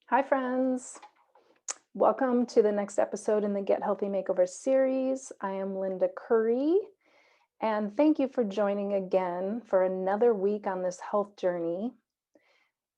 Hi, friends. Welcome to the next episode in the Get Healthy Makeover series. I am Linda Curry, and thank you for joining again for another week on this health journey.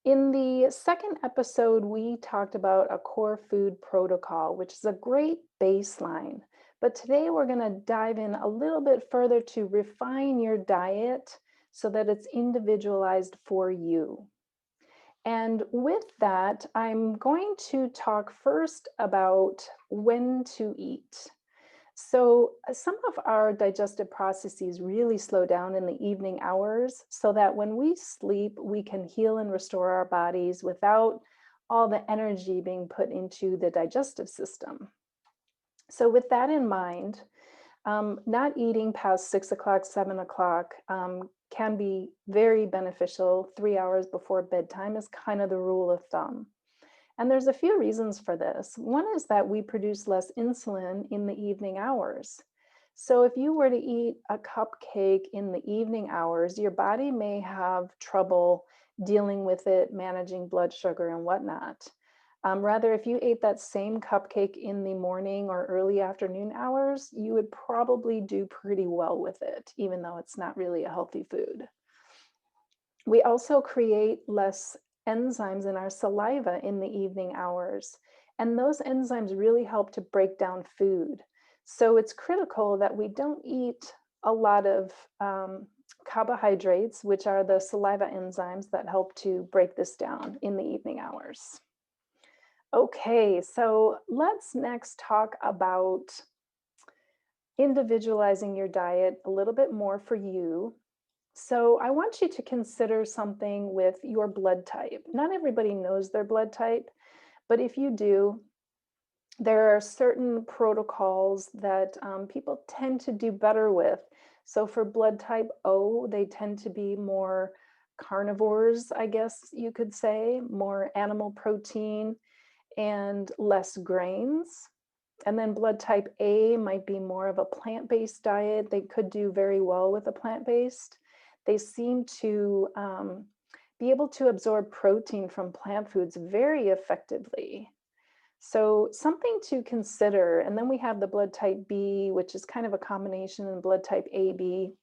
In the second episode, we talked about a core food protocol, which is a great baseline. But today we're going to dive in a little bit further to refine your diet so that it's individualized for you. And with that, I'm going to talk first about when to eat. So, some of our digestive processes really slow down in the evening hours so that when we sleep, we can heal and restore our bodies without all the energy being put into the digestive system. So, with that in mind, not eating past 6 o'clock, 7 o'clock can be very beneficial. 3 hours before bedtime is kind of the rule of thumb. And there's a few reasons for this. One is that we produce less insulin in the evening hours. So if you were to eat a cupcake in the evening hours, your body may have trouble dealing with it, managing blood sugar and whatnot. Rather, if you ate that same cupcake in the morning or early afternoon hours, you would probably do pretty well with it, even though it's not really a healthy food. We also create less enzymes in our saliva in the evening hours, and those enzymes really help to break down food. So it's critical that we don't eat a lot of carbohydrates, which are the saliva enzymes that help to break this down in the evening hours. Okay, so let's next talk about individualizing your diet a little bit more for you. So I want you to consider something with your blood type. Not everybody knows their blood type, but if you do, there are certain protocols that people tend to do better with. So for blood type O, they tend to be more carnivores, I guess you could say, more animal protein and less grains. And then blood type A might be more of a plant-based diet. They could do very well with a plant-based. They seem to be able to absorb protein from plant foods very effectively. So something to consider. And then we have the blood type B, which is kind of a combination in blood type AB.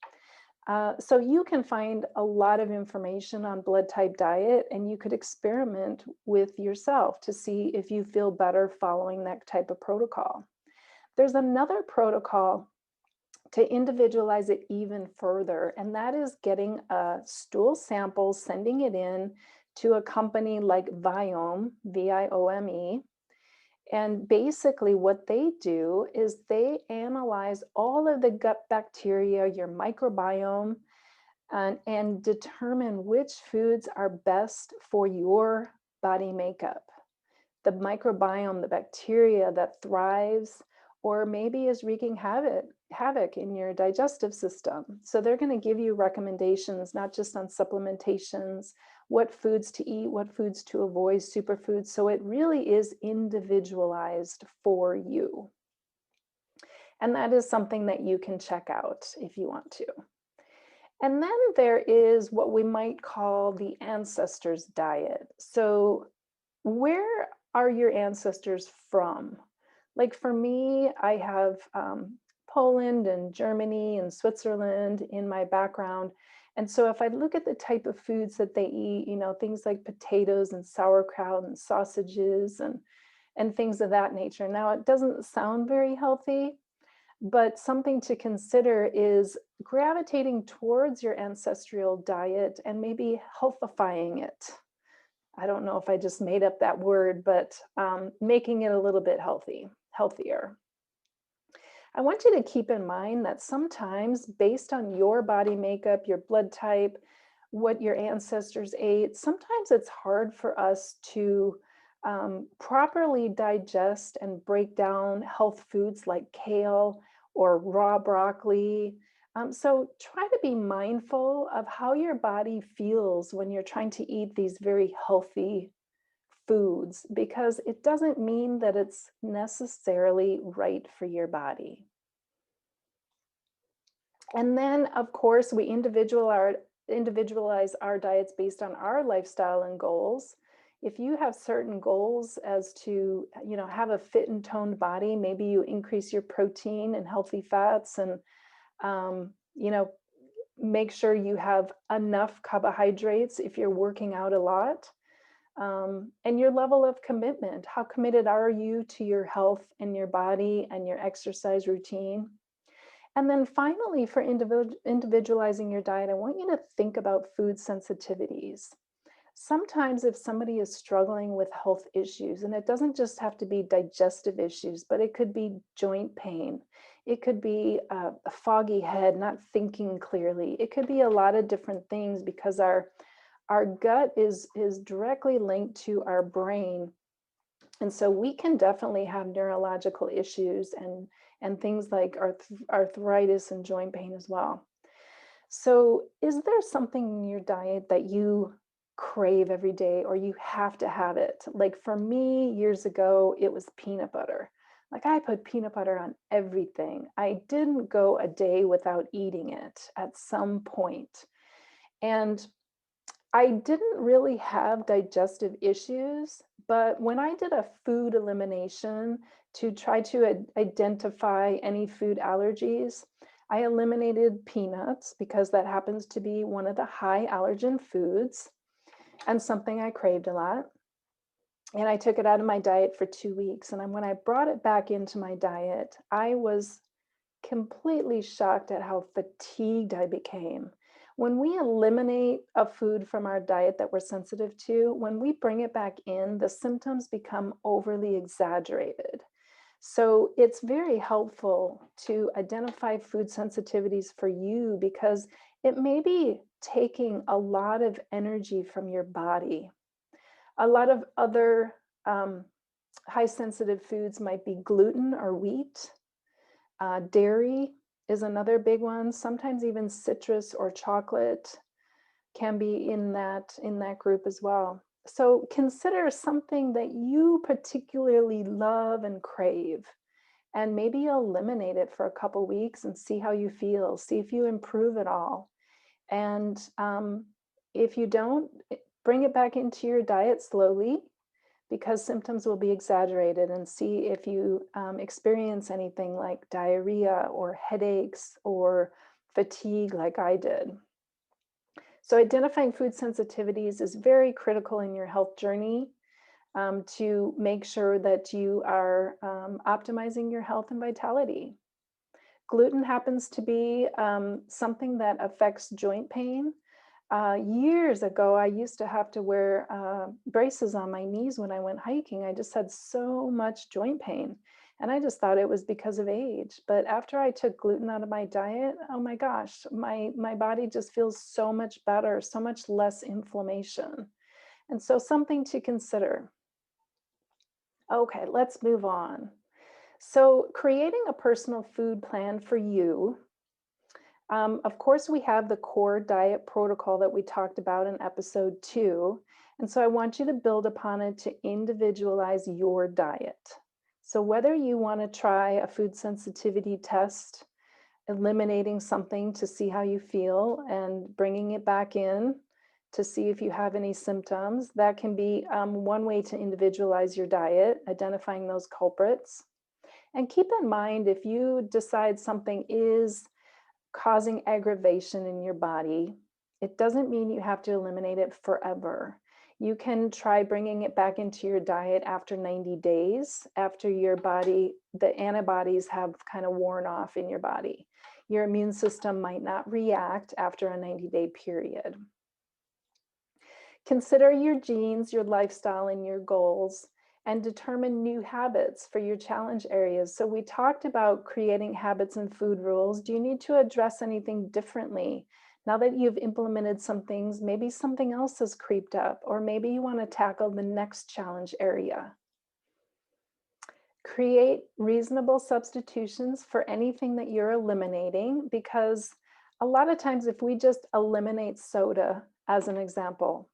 So you can find a lot of information on blood type diet, and you could experiment with yourself to see if you feel better following that type of protocol. There's another protocol to individualize it even further, and that is getting a stool sample, sending it in to a company like Viome, Viome. And basically, what they do is they analyze all of the gut bacteria, your microbiome, and determine which foods are best for your body makeup. The microbiome, the bacteria that thrives or maybe is wreaking havoc in your digestive system. So they're going to give you recommendations, not just on supplementations, what foods to eat, what foods to avoid, superfoods. So it really is individualized for you. And that is something that you can check out if you want to. And then there is what we might call the ancestors diet. So where are your ancestors from? Like for me, I have Poland and Germany and Switzerland in my background. And so if I look at the type of foods that they eat, things like potatoes and sauerkraut and sausages and things of that nature. Now, it doesn't sound very healthy, but something to consider is gravitating towards your ancestral diet and maybe healthifying it. I don't know if I just made up that word, but making it a little bit healthier. I want you to keep in mind that sometimes, based on your body makeup, your blood type, what your ancestors ate, sometimes it's hard for us to properly digest and break down health foods like kale or raw broccoli. So try to be mindful of how your body feels when you're trying to eat these very healthy foods, because it doesn't mean that it's necessarily right for your body. And then, of course, we individualize our diets based on our lifestyle and goals. If you have certain goals as to, have a fit and toned body, maybe you increase your protein and healthy fats and, um, you know, make sure you have enough carbohydrates if you're working out a lot. And your level of commitment. How committed are you to your health and your body and your exercise routine? And then finally, for individualizing your diet, I want you to think about food sensitivities. Sometimes, if somebody is struggling with health issues, and it doesn't just have to be digestive issues, but it could be joint pain, it could be a foggy head, not thinking clearly, it could be a lot of different things because our gut is directly linked to our brain. And so we can definitely have neurological issues and things like arthritis and joint pain as well. So, is there something in your diet that you crave every day or you have to have it? Like for me, years ago, it was peanut butter. Like I put peanut butter on everything. I didn't go a day without eating it at some point. And I didn't really have digestive issues, but when I did a food elimination to try to identify any food allergies, I eliminated peanuts because that happens to be one of the high allergen foods and something I craved a lot. And I took it out of my diet for 2 weeks. And when I brought it back into my diet, I was completely shocked at how fatigued I became. When we eliminate a food from our diet that we're sensitive to, when we bring it back in, the symptoms become overly exaggerated. So it's very helpful to identify food sensitivities for you because it may be taking a lot of energy from your body. A lot of other high sensitive foods might be gluten or wheat. Dairy is another big one. Sometimes even citrus or chocolate can be in that group as well. So consider something that you particularly love and crave, and maybe eliminate it for a couple weeks and see how you feel. See if you improve at all. And if you don't, bring it back into your diet slowly because symptoms will be exaggerated, and see if you experience anything like diarrhea or headaches or fatigue like I did. So identifying food sensitivities is very critical in your health journey to make sure that you are optimizing your health and vitality. Gluten happens to be something that affects joint pain. Years ago, I used to have to wear braces on my knees when I went hiking. I just had so much joint pain. And I just thought it was because of age. But after I took gluten out of my diet, oh my gosh, my body just feels so much better, so much less inflammation. And so something to consider. Okay, let's move on. So creating a personal food plan for you. Of course, we have the core diet protocol that we talked about in episode 2. And so I want you to build upon it to individualize your diet. So whether you want to try a food sensitivity test, eliminating something to see how you feel and bringing it back in to see if you have any symptoms, that can be one way to individualize your diet, identifying those culprits. And keep in mind, if you decide something is causing aggravation in your body, it doesn't mean you have to eliminate it forever. You can try bringing it back into your diet after 90 days, after your body, the antibodies have kind of worn off in your body. Your immune system might not react after a 90-day period. Consider your genes, your lifestyle, and your goals, and determine new habits for your challenge areas. So we talked about creating habits and food rules. Do you need to address anything differently? Now that you've implemented some things, maybe something else has creeped up, or maybe you want to tackle the next challenge area. Create reasonable substitutions for anything that you're eliminating, because a lot of times if we just eliminate soda, as an example,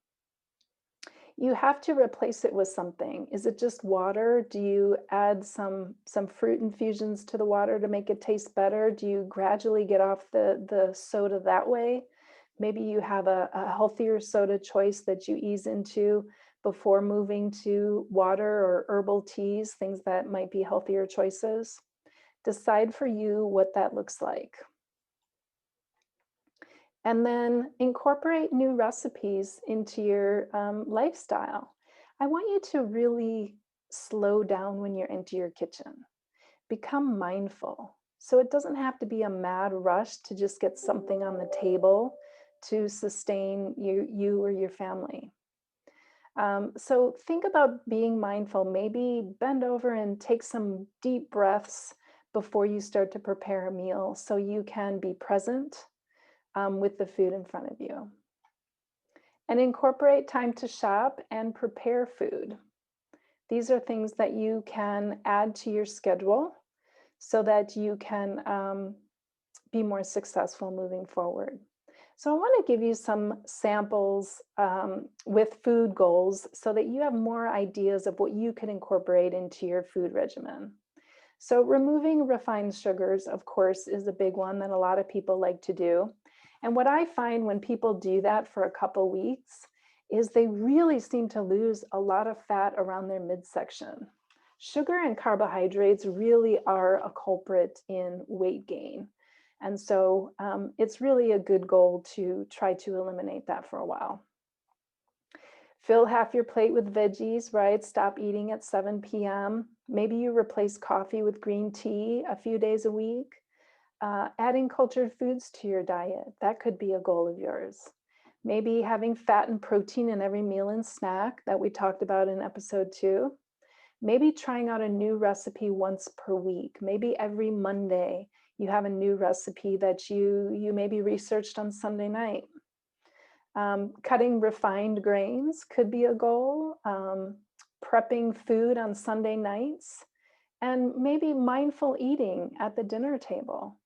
you have to replace it with something. Is it just water? Do you add some fruit infusions to the water to make it taste better? Do you gradually get off the soda that way? Maybe you have a healthier soda choice that you ease into, before moving to water or herbal teas, things that might be healthier choices. Decide for you what that looks like. And then incorporate new recipes into your lifestyle. I want you to really slow down when you're into your kitchen. Become mindful. So it doesn't have to be a mad rush to just get something on the table to sustain you or your family. So think about being mindful. Maybe bend over and take some deep breaths before you start to prepare a meal so you can be present with the food in front of you. And incorporate time to shop and prepare food. These are things that you can add to your schedule so that you can be more successful moving forward. So I want to give you some samples with food goals so that you have more ideas of what you can incorporate into your food regimen. So removing refined sugars, of course, is a big one that a lot of people like to do. And what I find when people do that for a couple weeks is they really seem to lose a lot of fat around their midsection. Sugar and carbohydrates really are a culprit in weight gain. And so it's really a good goal to try to eliminate that for a while. Fill half your plate with veggies, right? Stop eating at 7 p.m. Maybe you replace coffee with green tea a few days a week. Adding cultured foods to your diet, that could be a goal of yours. Maybe having fat and protein in every meal and snack that we talked about in episode 2. Maybe trying out a new recipe once per week. Maybe every Monday you have a new recipe that you maybe researched on Sunday night. Cutting refined grains could be a goal. Prepping food on Sunday nights, and maybe mindful eating at the dinner table.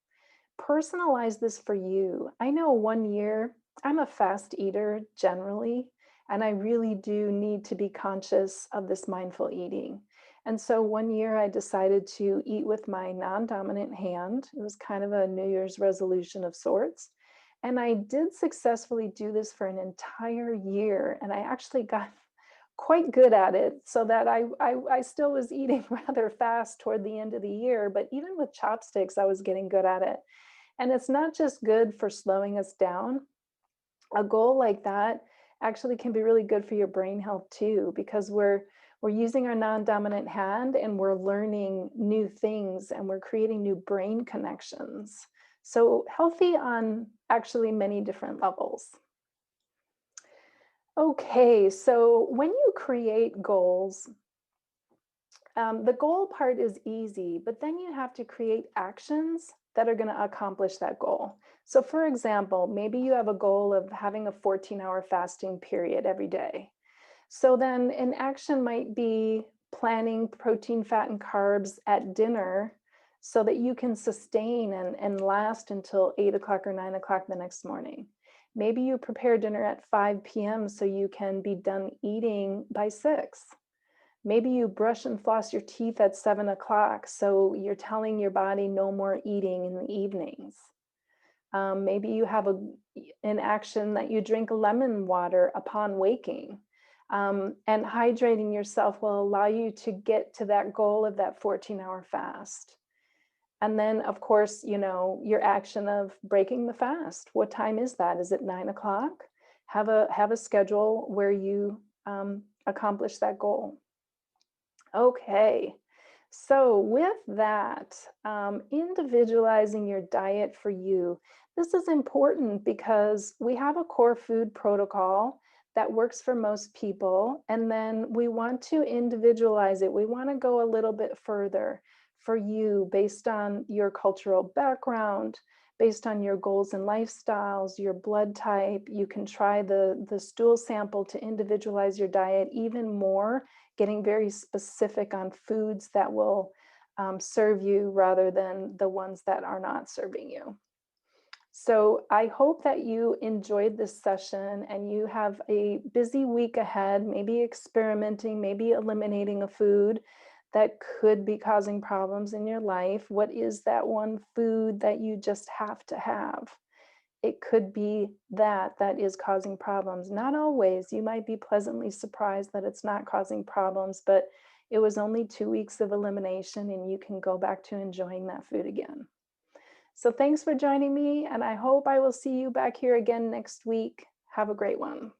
Personalize this for you. I know one year, I'm a fast eater generally, and I really do need to be conscious of this mindful eating. And so one year I decided to eat with my non-dominant hand. It was kind of a New Year's resolution of sorts. And I did successfully do this for an entire year. And I actually got quite good at it so that I still was eating rather fast toward the end of the year. But even with chopsticks, I was getting good at it. And it's not just good for slowing us down. A goal like that actually can be really good for your brain health too, because we're using our non-dominant hand and we're learning new things and we're creating new brain connections. So healthy on actually many different levels. Okay, so when you create goals, the goal part is easy, but then you have to create actions that are going to accomplish that goal. So for example, maybe you have a goal of having a 14-hour fasting period every day. So then an action might be planning protein, fat, and carbs at dinner so that you can sustain and last until 8 o'clock or 9 o'clock the next morning. Maybe you prepare dinner at 5 p.m. so you can be done eating by 6. Maybe you brush and floss your teeth at 7 o'clock, so you're telling your body no more eating in the evenings. Maybe you have an action that you drink lemon water upon waking. And hydrating yourself will allow you to get to that goal of that 14-hour fast. And then, of course, your action of breaking the fast. What time is that? Is it 9 o'clock? Have a schedule where you accomplish that goal. Okay, so with that, individualizing your diet for you, this is important because we have a core food protocol that works for most people, and then we want to individualize it. We want to go a little bit further for you based on your cultural background, based on your goals and lifestyles, your blood type. You can try the stool sample to individualize your diet even more, getting very specific on foods that will serve you rather than the ones that are not serving you. So I hope that you enjoyed this session and you have a busy week ahead, maybe experimenting, maybe eliminating a food that could be causing problems in your life. What is that one food that you just have to have? it could be that that is causing problems. Not always. You might be pleasantly surprised that it's not causing problems, but it was only 2 weeks of elimination and you can go back to enjoying that food again. So thanks for joining me, and I hope I will see you back here again next week. Have a great one.